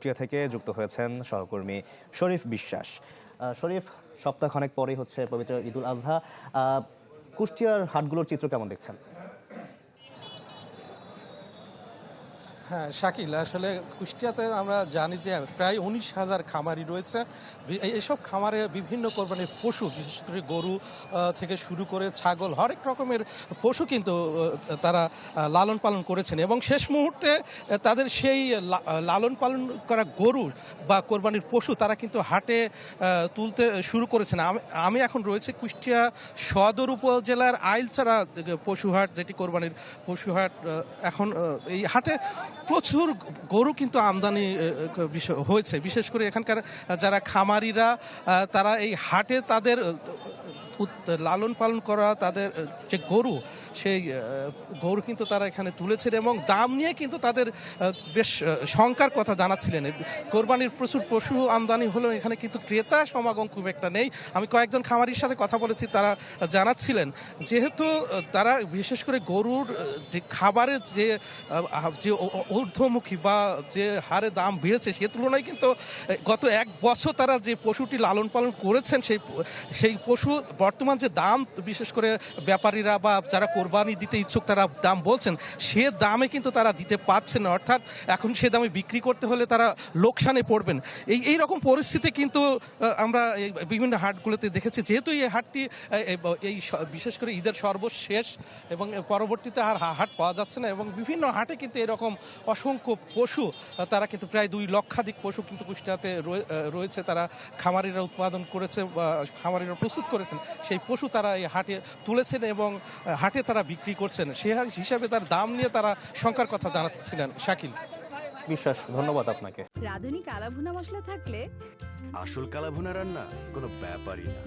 কুষ্টিয়া থেকে যুক্ত হয়েছেন সহকর্মী শরীফ বিশ্বাস। শরীফ, সপ্তাহখানেক পরেই হচ্ছে পবিত্র ঈদুল আজহা। কুষ্টিয়ার হাটগুলোর চিত্র কেমন দেখছেন? হ্যাঁ শাকিল, আসলে কুষ্টিয়াতে আমরা জানি যে প্রায় 19,000 খামারি রয়েছে। এইসব খামারে বিভিন্ন কোরবানির পশু, বিশেষ করে গরু থেকে শুরু করে ছাগল, হরেক রকমের পশু কিন্তু তারা লালন পালন করেছেন এবং শেষ মুহূর্তে তাদের সেই লালন পালন করা গরু বা কোরবানির পশু তারা কিন্তু হাটে তুলতে শুরু করেছেন। আমি এখন রয়েছে কুষ্টিয়া সদর উপজেলার আইলচারা পশুহাট, যেটি কোরবানির পশুহাট। এখন এই হাটে প্রচুর গরু কিন্তু আমদানি হয়েছে। বিশেষ করে এখানকার যারা খামারিরা তারা এই হাটে তাদের লালন পালন করা তাদের যে গরু, সেই গরু কিন্তু তারা এখানে তুলেছেন এবং দাম নিয়ে কিন্তু তাদের বেশ শঙ্কার কথা জানাচ্ছিলেন। কোরবানির প্রচুর পশু আমদানি হলেও এখানে কিন্তু ক্রেতা সমাগম খুব একটা নেই। আমি কয়েকজন খামারির সাথে কথা বলেছি, তারা জানাচ্ছিলেন যেহেতু তারা বিশেষ করে গরুর যে খাবারের যে ঊর্ধ্বমুখী বা যে হারে দাম বেড়েছে, সে তুলনায় কিন্তু গত 1 বছর তারা যে পশুটি লালন পালন করেছেন সেই পশু বর্তমান যে দাম, বিশেষ করে ব্যাপারীরা বা যারা কোরবানি দিতে ইচ্ছুক তারা দাম বলছেন, সে দামে কিন্তু তারা দিতে পারছেন না। অর্থাৎ এখন সে দামে বিক্রি করতে হলে তারা লোকসানে পড়বেন। এই রকম পরিস্থিতি কিন্তু আমরা বিভিন্ন হাটগুলোতে দেখেছি। যেহেতু এই হাটটি এই বিশেষ করে ঈদের সর্বশেষ এবং পরবর্তীতে আর হাট পাওয়া যাচ্ছে না, এবং বিভিন্ন হাটে কিন্তু এরকম অসংখ্য পশু তারা কিন্তু প্রায় 2 লক্ষাধিক পশু কিন্তু কুষ্টিয়াতে রয়েছে। তারা খামারিরা উৎপাদন করেছে বা খামারিরা প্রস্তুত করেছেন, সেই পশু তারা এই হাটে তুলেছেন এবং হাটে তারা বিক্রি করছেন। সে হিসাবে তার দাম নিয়ে তারা শঙ্কার কথা জানাচ্ছিলেন। শাকিল, বিশ্বাস, ধন্যবাদ আপনাকে। রাঁধুনি কালাভুনা মশলা থাকলে আসল কালাভুনা রান্না কোনো ব্যাপারই না।